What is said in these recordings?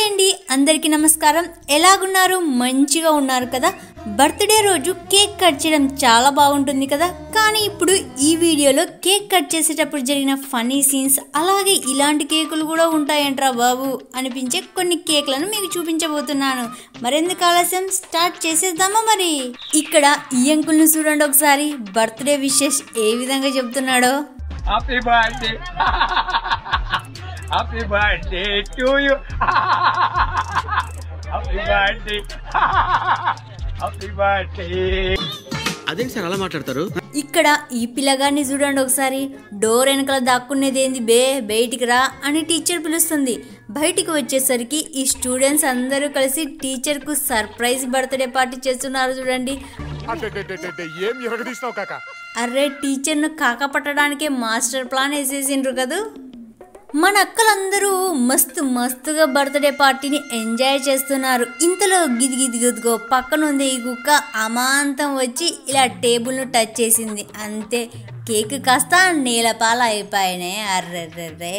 Hi అండి, అందరికీ నమస్కారం. ఎలాగున్నారు? మంచిగా ఉన్నారు కదా? బర్త్డే రోజు కేక్ కట్ చేయడం చాలా బాగుంటుంది కదా. కానీ ఇప్పుడు ఈ వీడియోలో కేక్ కట్ చేసేటప్పుడు జరిగిన ఫన్నీ సీన్స్, అలాగే ఇలాంటి కేకులు కూడా ఉంటాయంట్రా బాబు అనిపించే కొన్ని కేక్లను మీకు చూపించబోతున్నాను. మరెందుకు ఆలస్యం, స్టార్ట్ చేసేద్దామా? మరి ఇక్కడ ఈ అంకుల్ని చూడండి ఒకసారి. బర్త్డే విషెస్ ఏ విధంగా చెప్తున్నాడో. Happy birthday, happy birthday to you, happy birthday, happy birthday. అదేంటి సార్ అలా మాట్లాడతారు? ఇక్కడ ఈ పిల్లగాన్ని చూడండి ఒకసారి. డోర్ వెనకాల దాక్కునేది ఏంది బే, బయటికి రా అని టీచర్ పిలుస్తుంది. బయటికి వచ్చేసరికి ఈ స్టూడెంట్స్ అందరూ కలిసి టీచర్ కు సర్ప్రైజ్ బర్త్డే పార్టీ చేస్తున్నారు చూడండి. అర్రే, టీచర్ ను కాక పట్టడానికే మాస్టర్ ప్లాన్ వేసేసిండ్రు కదా. మన అక్కలందరూ మస్తుగా బర్త్డే పార్టీని ఎంజాయ్ చేస్తున్నారు. ఇంతలో గిదిగో పక్కనుంది ఈ కుక్క అమాంతం వచ్చి ఇలా టేబుల్ను టచ్ చేసింది. అంతే, కేక్ కాస్త నేలపాల అయిపోయినాయి. అర్రెర్రే,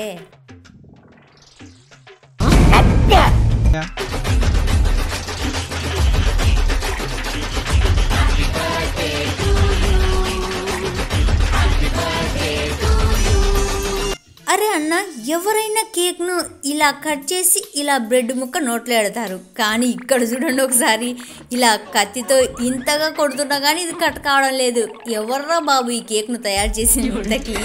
అరే అన్న, ఎవరైనా కేక్ను ఇలా కట్ చేసి ఇలా బ్రెడ్ ముక్క నోట్లో పెడతారు. కానీ ఇక్కడ చూడండి ఒకసారి, ఇలా కత్తితో ఇంతగా కొడుతున్నా కానీ ఇది కట్ కావడం లేదు. ఎవర్రా బాబు ఈ కేక్ను తయారు చేసిన గుడ్డకి?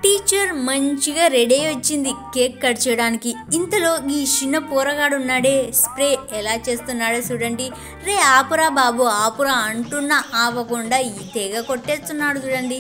టీచర్ మంచిగా రెడీ వచ్చింది కేక్ కట్ చేయడానికి. ఇంతలో ఈ చిన్న పోరగాడు ఉన్నాడే, స్ప్రే ఎలా చేస్తున్నాడో చూడండి. రే ఆపురా బాబు ఆపురా అంటున్నా ఆపకుండా ఈ తెగ కొట్టేస్తున్నాడు చూడండి.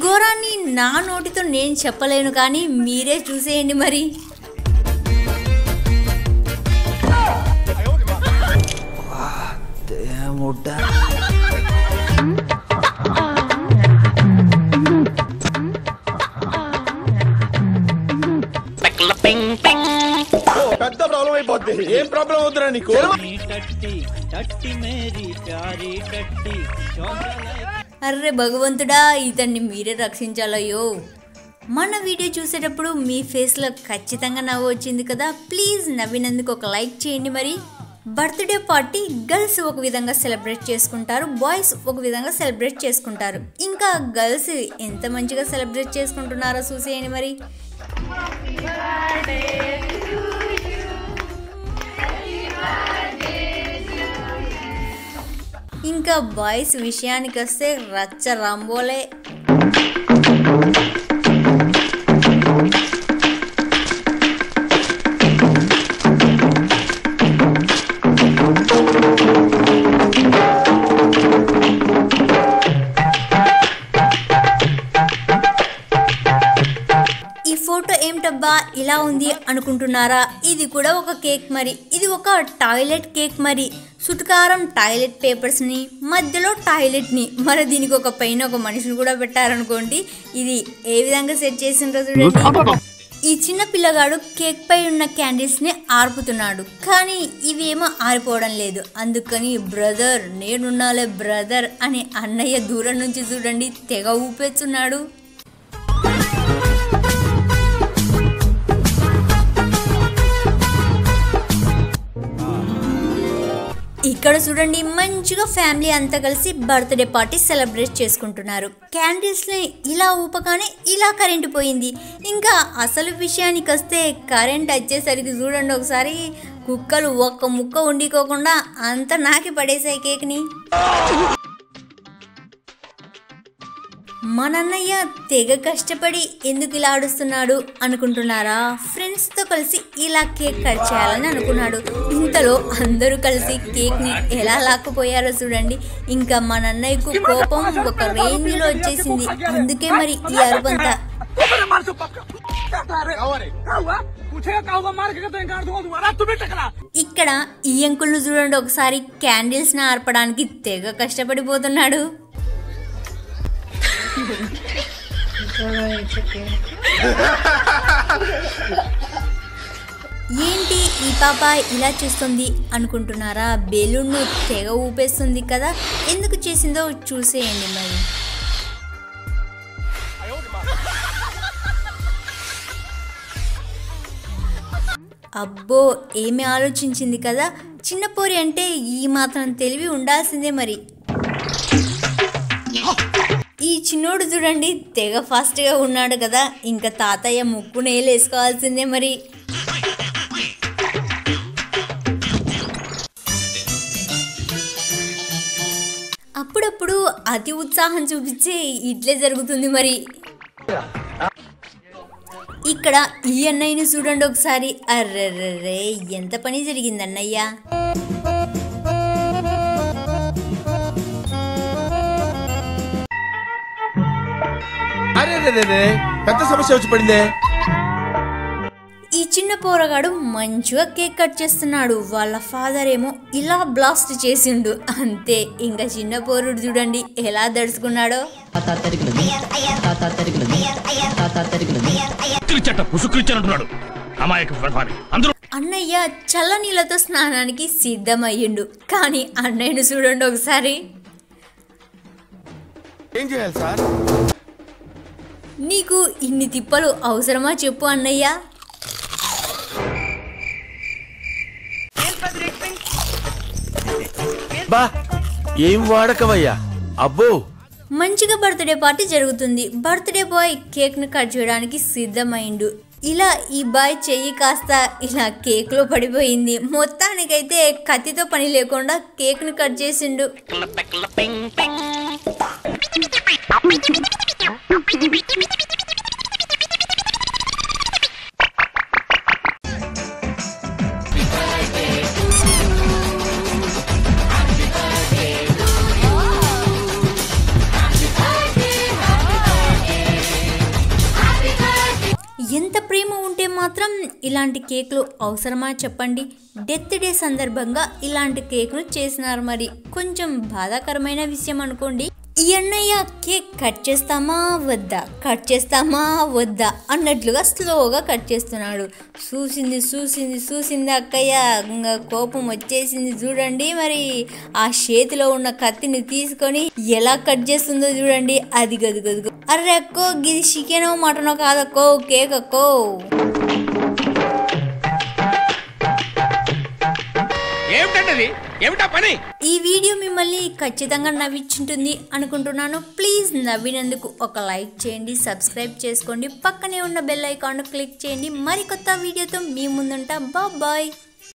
ఘోరాన్ని నా నోటితో నేను చెప్పలేను, కానీ మీరే చూసేయండి మరి. పెద్ద ప్రాబ్లం అయిపోద్ది. ఏం ప్రాబ్లం అవుతురా నీకు? అర్రే భగవంతుడా, ఇతన్ని మీరే రక్షించాలయ్యో. మన వీడియో చూసేటప్పుడు మీ ఫేస్లో ఖచ్చితంగా నవ్వు వచ్చింది కదా. ప్లీజ్ నవ్వినందుకు ఒక లైక్ చేయండి. మరి బర్త్డే పార్టీ గర్ల్స్ ఒక విధంగా సెలబ్రేట్ చేసుకుంటారు, బాయ్స్ ఒక విధంగా సెలబ్రేట్ చేసుకుంటారు. ఇంకా గర్ల్స్ ఎంత మంచిగా సెలబ్రేట్ చేసుకుంటున్నారో చూసేయండి మరి. ఇంకా బాయ్స్ విషయానికి వస్తే రచ్చ రంబోలే. ఈ ఫోటో ఏమిటబ్బా ఇలా ఉంది అనుకుంటున్నారా? ఇది కూడా ఒక కేక్ మరి. ఇది ఒక టాయిలెట్ కేక్ మరి. సుటకారం టాయిలెట్ పేపర్స్ని, మధ్యలో టాయిలెట్ని, మరి దీనికి ఒక పైన ఒక మనిషిని కూడా పెట్టారనుకోండి. ఇది ఏ విధంగా సెట్ చేసిండ్రో చూడండి. ఈ చిన్న పిల్లగాడు కేక్ పై ఉన్న క్యాండిల్స్ని ఆర్పుతున్నాడు, కానీ ఇవేమో ఆరిపోవడం లేదు. అందుకని బ్రదర్ నేనున్నాలే బ్రదర్ అని అన్నయ్య దూరం నుంచి చూడండి తెగ ఊపేస్తున్నాడు. ఇక్కడ చూడండి, మంచిగా ఫ్యామిలీ అంతా కలిసి బర్త్డే పార్టీ సెలబ్రేట్ చేసుకుంటున్నారు. క్యాండిల్స్ని ఇలా ఊపగానే ఇలా కరెంట్ పోయింది. ఇంకా అసలు విషయానికి వస్తే కరెంట్ వచ్చేసరికి చూడండి ఒకసారి, కుక్కలు ఒక్క ముక్క వండుకోకుండా అంత నాకి పడేసాయి కేక్ని. మనన్నయ్య తెగ కష్టపడి ఎందుకు ఇలా ఆడుస్తున్నాడు అనుకుంటున్నారా? ఫ్రెండ్స్తో కలిసి ఇలా కేక్ కట్ చేయాలని అనుకున్నాడు. ఇంతలో అందరూ కలిసి కేక్ని ఎలా లాక్కుపోయారో చూడండి. ఇంకా మనన్నయ్యకు కోపం ఒక రేంజ్లో వచ్చేసింది. అందుకే మరి ఈ అరుపంతా. ఇక్కడ ఈ అంకుల్ను చూడండి ఒకసారి, క్యాండిల్స్ ని ఆర్పడానికి తెగ కష్టపడిపోతున్నాడు. ఏంటి ఈ పాప ఇలా చేస్తుంది అనుకుంటున్నారా? బెలూన్ను తెగ ఊపేస్తుంది కదా, ఎందుకు చేసిందో చూసేయండి మరి. అబ్బో, ఏమి ఆలోచించింది కదా, చిన్న పోరి అంటే ఈ మాత్రం తెలివి ఉండాల్సిందే మరి. ఈ చిన్నోడు చూడండి తెగ ఫాస్ట్గా ఉన్నాడు కదా, ఇంకా తాతయ్య ముక్కు నేలు వేసుకోవాల్సిందే మరి. అప్పుడప్పుడు అతి ఉత్సాహం చూపించే ఇట్లే జరుగుతుంది మరి. ఇక్కడ ఈ అన్నయ్యని చూడండి ఒకసారి. అర్రర్రే, ఎంత పని జరిగింది అన్నయ్య. పెద్ద సమస్య వచ్చి పడిందే. ఈ చిన్న పోరగాడు మంచిగా కేక్ కట్ చేస్తున్నాడు, వాళ్ళ ఫాదర్ ఏమో ఇలా బ్లాస్ట్ చేసిండు అంతే. ఇంకా చిన్న పోరుడు చూడండి ఎలా దడుచుకున్నాడో. అన్నయ్య చల్ల నీళ్ళతో స్నానానికి సిద్ధమయ్యిండు, కానీ అన్నయ్యను చూడండి ఒకసారి. ఏం చేయాలి సార్? నీకు ఇన్ని తిప్పలు అవసరమా చెప్పు అన్నయ్య. బా ఏం వాడకవయ్యా. అబ్బో, మంచిగా బర్త్డే పార్టీ జరుగుతుంది. బర్త్డే బాయ్ కేక్ ను కట్ చేయడానికి సిద్ధమైండు. ఇలా ఈ బాయ్ చెయ్యి కాస్త ఇలా కేక్ లో పడిపోయింది. మొత్తానికైతే కత్తితో పని లేకుండా కేక్ ను కట్ చేసిండు. ఎంత ప్రేమ ఉంటే మాత్రం ఇలాంటి కేక్లు అవసరమా చెప్పండి. డెత్ డే సందర్భంగా ఇలాంటి కేక్ను చేసినారు మరి. కొంచెం బాధాకరమైన విషయం అనుకోండి. ఈ అన్నయ్య కేక్ కట్ చేస్తామా వద్దా, కట్ చేస్తామా వద్దా అన్నట్లుగా స్లోగా కట్ చేస్తున్నాడు. చూసింది అక్కయ్య, ఇంకా కోపం వచ్చేసింది చూడండి మరి. ఆ చేతిలో ఉన్న కత్తిని తీసుకొని ఎలా కట్ చేస్తుందో చూడండి. అది గదుగదుగు. అర్రే అక్కో, గిది చికెనో మటనో కాదక్కో, కేక్ అక్కో. ఈ వీడియో మిమ్మల్ని ఖచ్చితంగా నవ్వించుంటుంది అనుకుంటున్నాను. ప్లీజ్ నవ్వినందుకు ఒక లైక్ చేయండి, సబ్స్క్రైబ్ చేసుకోండి, పక్కనే ఉన్న బెల్ ఐకాన్ క్లిక్ చేయండి. మరికొత్త వీడియోతో మీ ముందుంటా. బాయ్.